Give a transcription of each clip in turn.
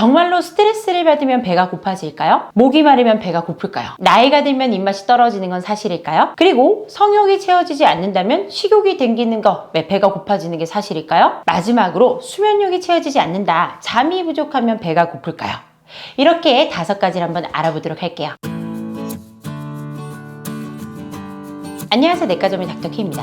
정말로 스트레스를 받으면 배가 고파질까요? 목이 마르면 배가 고플까요? 나이가 들면 입맛이 떨어지는 건 사실일까요? 그리고 성욕이 채워지지 않는다면 식욕이 땡기는 거, 배가 고파지는 게 사실일까요? 마지막으로 수면력이 채워지지 않는다, 잠이 부족하면 배가 고플까요? 이렇게 5가지를 한번 알아보도록 할게요. 안녕하세요, 내과점의 닥터케입니다.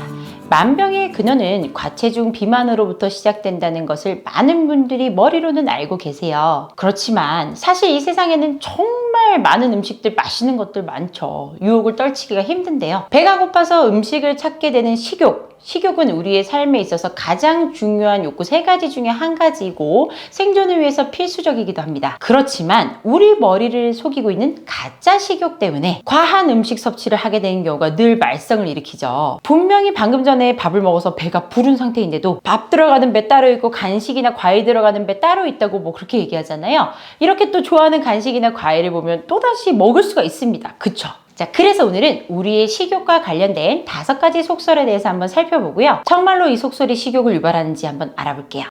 만병의 근원은 과체중 비만으로부터 시작된다는 것을 많은 분들이 머리로는 알고 계세요. 그렇지만 사실 이 세상에는 정말 많은 음식들, 맛있는 것들 많죠. 유혹을 떨치기가 힘든데요. 배가 고파서 음식을 찾게 되는 식욕. 식욕은 우리의 삶에 있어서 가장 중요한 욕구 3가지 중에 한 가지이고 생존을 위해서 필수적이기도 합니다. 그렇지만 우리 머리를 속이고 있는 가짜 식욕 때문에 과한 음식 섭취를 하게 되는 경우가 늘 말썽을 일으키죠. 분명히 방금 전에 밥을 먹어서 배가 부른 상태인데도 밥 들어가는 배 따로 있고 간식이나 과일 들어가는 배 따로 있다고 그렇게 얘기하잖아요. 이렇게 또 좋아하는 간식이나 과일을 보면 또다시 먹을 수가 있습니다. 그쵸? 자, 그래서 오늘은 우리의 식욕과 관련된 5가지 속설에 대해서 한번 살펴보고요. 정말로 이 속설이 식욕을 유발하는지 한번 알아볼게요.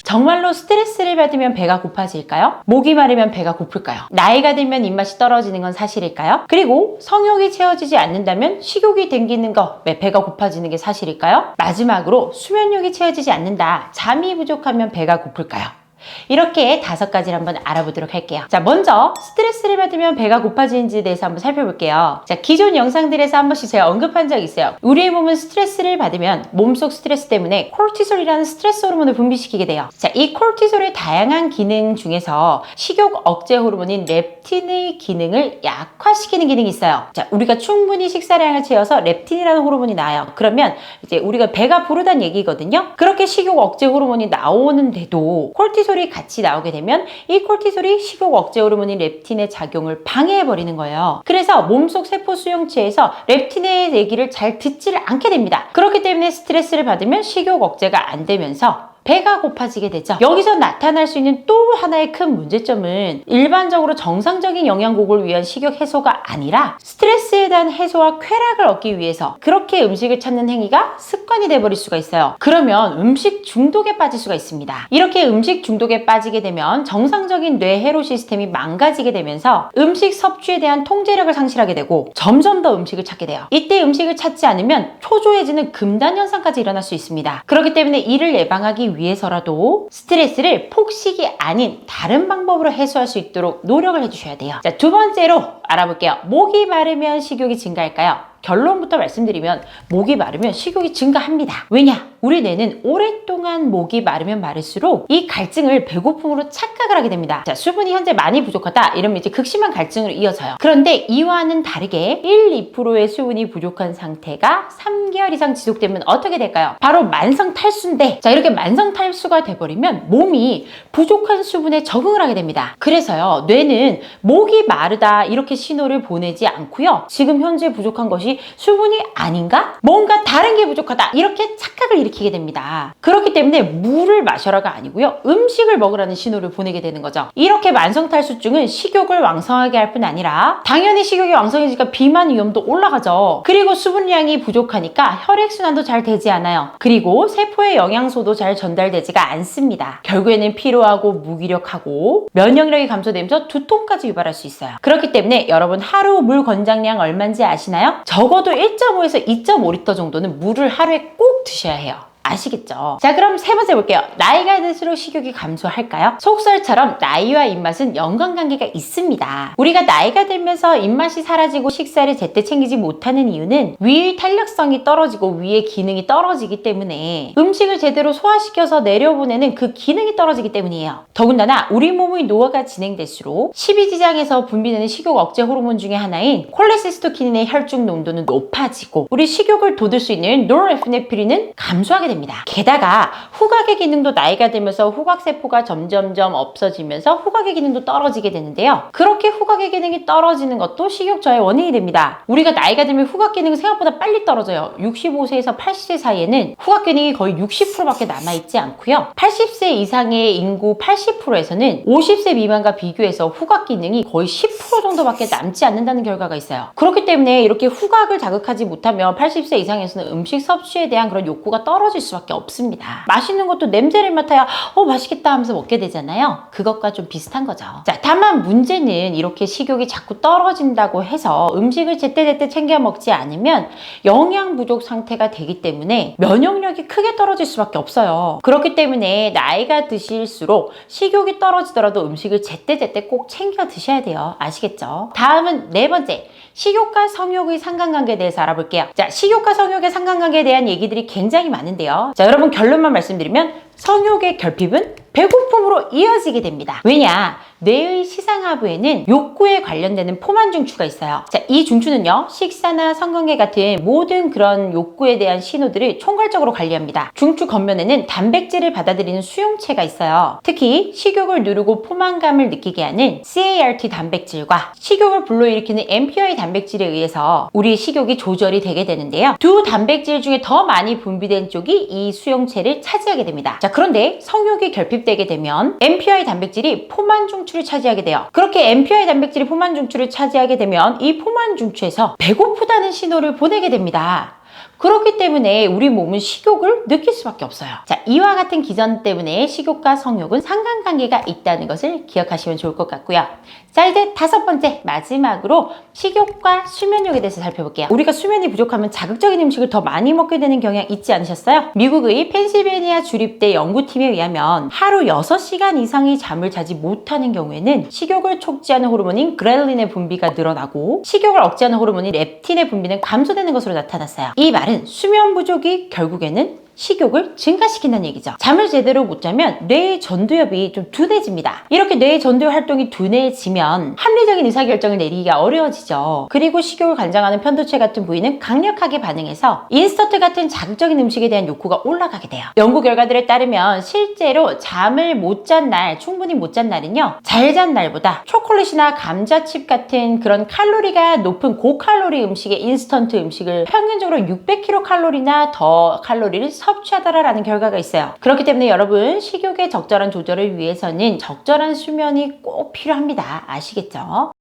정말로 스트레스를 받으면 배가 고파질까요? 목이 마르면 배가 고플까요? 나이가 들면 입맛이 떨어지는 건 사실일까요? 그리고 성욕이 채워지지 않는다면 식욕이 땡기는 거, 배가 고파지는 게 사실일까요? 마지막으로 수면력이 채워지지 않는다, 잠이 부족하면 배가 고플까요? 이렇게 5가지를 한번 알아보도록 할게요. 자, 먼저 스트레스를 받으면 배가 고파지는지에 대해서 한번 살펴볼게요. 자, 기존 영상들에서 한 번씩 제가 언급한 적이 있어요. 우리의 몸은 스트레스를 받으면 몸속 스트레스 때문에 콜티솔이라는 스트레스 호르몬을 분비시키게 돼요. 자, 이 콜티솔의 다양한 기능 중에서 식욕 억제 호르몬인 렙틴의 기능을 약화시키는 기능이 있어요. 자, 우리가 충분히 식사량을 채워서 렙틴이라는 호르몬이 나와요. 그러면 이제 우리가 배가 부르다는 얘기거든요. 그렇게 식욕 억제 호르몬이 나오는데도 콜티솔이 같이 나오게 되면 이 콜티솔이 식욕 억제 호르몬인 렙틴의 작용을 방해해버리는 거예요. 그래서 몸속 세포 수용체에서 렙틴의 얘기를 잘 듣지를 않게 됩니다. 그렇기 때문에 스트레스를 받으면 식욕 억제가 안 되면서 배가 고파지게 되죠. 여기서 나타날 수 있는 또 하나의 큰 문제점은 일반적으로 정상적인 영양곡을 위한 식욕 해소가 아니라 스트레스에 대한 해소와 쾌락을 얻기 위해서 그렇게 음식을 찾는 행위가 습관이 돼버릴 수가 있어요. 그러면 음식 중독에 빠질 수가 있습니다. 이렇게 음식 중독에 빠지게 되면 정상적인 뇌 회로 시스템이 망가지게 되면서 음식 섭취에 대한 통제력을 상실하게 되고 점점 더 음식을 찾게 돼요. 이때 음식을 찾지 않으면 초조해지는 금단 현상까지 일어날 수 있습니다. 그렇기 때문에 이를 예방하기 위해서라도 스트레스를 폭식이 아닌 다른 방법으로 해소할 수 있도록 노력을 해주셔야 돼요. 자, 2번째로 알아볼게요. 목이 마르면 식욕이 증가할까요? 결론부터 말씀드리면 목이 마르면 식욕이 증가합니다. 왜냐? 우리 뇌는 오랫동안 목이 마르면 마를수록 이 갈증을 배고픔으로 착각을 하게 됩니다. 자, 수분이 현재 많이 부족하다 이러면 이제 극심한 갈증으로 이어져요. 그런데 이와는 다르게 1, 2%의 수분이 부족한 상태가 3개월 이상 지속되면 어떻게 될까요? 바로 만성 탈수인데, 자, 이렇게 만성 탈수가 돼버리면 몸이 부족한 수분에 적응을 하게 됩니다. 그래서요, 뇌는 목이 마르다 이렇게 신호를 보내지 않고요, 지금 현재 부족한 것이 수분이 아닌가? 뭔가 다른 게 부족하다 이렇게 착각을 일으키게 됩니다. 그렇기 때문에 물을 마셔라가 아니고요, 음식을 먹으라는 신호를 보내게 되는 거죠. 이렇게 만성탈수증은 식욕을 왕성하게 할 뿐 아니라 당연히 식욕이 왕성해지니까 비만 위험도 올라가죠. 그리고 수분량이 부족하니까 혈액순환도 잘 되지 않아요. 그리고 세포의 영양소도 잘 전달되지가 않습니다. 결국에는 피로하고 무기력하고 면역력이 감소되면서 두통까지 유발할 수 있어요. 그렇기 때문에 여러분 하루 물 권장량 얼마인지 아시나요? 적어도 1.5에서 2.5리터 정도는 물을 하루에 꼭 드셔야 해요. 아시겠죠? 자, 그럼 3번째 볼게요. 나이가 들수록 식욕이 감소할까요? 속설처럼 나이와 입맛은 연관관계가 있습니다. 우리가 나이가 들면서 입맛이 사라지고 식사를 제때 챙기지 못하는 이유는 위 탄력성이 떨어지고 위의 기능이 떨어지기 때문에 음식을 제대로 소화시켜서 내려보내는 그 기능이 떨어지기 때문이에요. 더군다나 우리 몸의 노화가 진행될수록 십이지장에서 분비되는 식욕 억제 호르몬 중에 하나인 콜레시스토킨의 혈중 농도는 높아지고 우리 식욕을 돋울 수 있는 노르에피네프린은 감소하게 됩니다. 게다가 후각의 기능도 나이가 들면서 후각세포가 점점점 없어지면서 후각의 기능도 떨어지게 되는데요. 그렇게 후각의 기능이 떨어지는 것도 식욕 저하의 원인이 됩니다. 우리가 나이가 들면 후각 기능이 생각보다 빨리 떨어져요. 65세에서 80세 사이에는 후각 기능이 거의 60%밖에 남아있지 않고요. 80세 이상의 인구 80%에서는 50세 미만과 비교해서 후각 기능이 거의 10% 정도밖에 남지 않는다는 결과가 있어요. 그렇기 때문에 이렇게 후각을 자극하지 못하면 80세 이상에서는 음식 섭취에 대한 그런 욕구가 떨어질 수밖에 없습니다. 맛있는 것도 냄새를 맡아야 맛있겠다 하면서 먹게 되잖아요. 그것과 좀 비슷한 거죠. 자, 다만 문제는 이렇게 식욕이 자꾸 떨어진다고 해서 음식을 제때제때 챙겨 먹지 않으면 영양 부족 상태가 되기 때문에 면역력이 크게 떨어질 수밖에 없어요. 그렇기 때문에 나이가 드실수록 식욕이 떨어지더라도 음식을 제때제때 꼭 챙겨 드셔야 돼요. 아시겠죠? 다음은 네 번째, 식욕과 성욕의 상관관계에 대해서 알아볼게요. 자, 식욕과 성욕의 상관관계에 대한 얘기들이 굉장히 많은데요. 자, 여러분 결론만 말씀드리면 성욕의 결핍은 배고픔으로 이어지게 됩니다. 왜냐? 뇌의 시상하부에는 욕구에 관련되는 포만 중추가 있어요. 자, 이 중추는요, 식사나 성관계 같은 모든 그런 욕구에 대한 신호들을 총괄적으로 관리합니다. 중추 겉면에는 단백질을 받아들이는 수용체가 있어요. 특히 식욕을 누르고 포만감을 느끼게 하는 CART 단백질과 식욕을 불러일으키는 MPI 단백질에 의해서 우리의 식욕이 조절이 되게 되는데요. 두 단백질 중에 더 많이 분비된 쪽이 이 수용체를 차지하게 됩니다. 자, 그런데 성욕이 결핍되게 되면 MPI 단백질이 포만 중추를 차지하게 돼요. 그렇게 MPI 단백질이 포만 중추를 차지하게 되면 이 포만 중추에서 배고프다는 신호를 보내게 됩니다. 그렇기 때문에 우리 몸은 식욕을 느낄 수밖에 없어요. 자, 이와 같은 기전 때문에 식욕과 성욕은 상관관계가 있다는 것을 기억하시면 좋을 것 같고요. 자, 이제 다섯 번째, 마지막으로 식욕과 수면력에 대해서 살펴볼게요. 우리가 수면이 부족하면 자극적인 음식을 더 많이 먹게 되는 경향 있지 않으셨어요? 미국의 펜실베니아 주립대 연구팀에 의하면 하루 6시간 이상의 잠을 자지 못하는 경우에는 식욕을 촉진하는 호르몬인 그렐린의 분비가 늘어나고 식욕을 억제하는 호르몬인 렙틴의 분비는 감소되는 것으로 나타났어요. 이 말은 수면 부족이 결국에는 식욕을 증가시킨다는 얘기죠. 잠을 제대로 못 자면 뇌의 전두엽이 좀 둔해집니다. 이렇게 뇌의 전두엽 활동이 둔해지면 합리적인 의사결정을 내리기가 어려워지죠. 그리고 식욕을 관장하는 편도체 같은 부위는 강력하게 반응해서 인스턴트 같은 자극적인 음식에 대한 욕구가 올라가게 돼요. 연구 결과들에 따르면 실제로 잠을 못 잔 날, 충분히 못 잔 날은요, 잘 잔 날보다 초콜릿이나 감자칩 같은 그런 칼로리가 높은 고칼로리 음식의 인스턴트 음식을 평균적으로 600kcal나 더 칼로리를 섭취하더라라는 결과가 있어요. 그렇기 때문에 여러분, 식욕의 적절한 조절을 위해서는 적절한 수면이 꼭 필요합니다. 아시겠죠?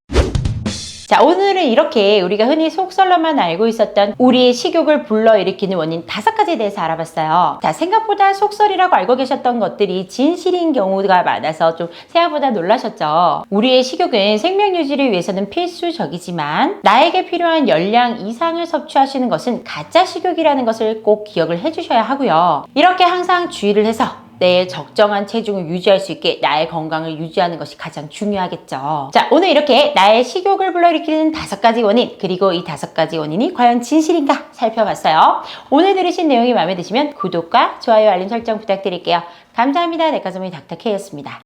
자, 오늘은 이렇게 우리가 흔히 속설로만 알고 있었던 우리의 식욕을 불러일으키는 원인 5가지에 대해서 알아봤어요. 자, 생각보다 속설이라고 알고 계셨던 것들이 진실인 경우가 많아서 좀 생각보다 놀라셨죠? 우리의 식욕은 생명 유지를 위해서는 필수적이지만 나에게 필요한 열량 이상을 섭취하시는 것은 가짜 식욕이라는 것을 꼭 기억을 해주셔야 하고요. 이렇게 항상 주의를 해서 내 적정한 체중을 유지할 수 있게 나의 건강을 유지하는 것이 가장 중요하겠죠. 자, 오늘 이렇게 나의 식욕을 불러일으키는 5가지 원인, 그리고 이 5가지 원인이 과연 진실인가 살펴봤어요. 오늘 들으신 내용이 마음에 드시면 구독과 좋아요, 알림 설정 부탁드릴게요. 감사합니다. 내과전문의 닥터 K였습니다.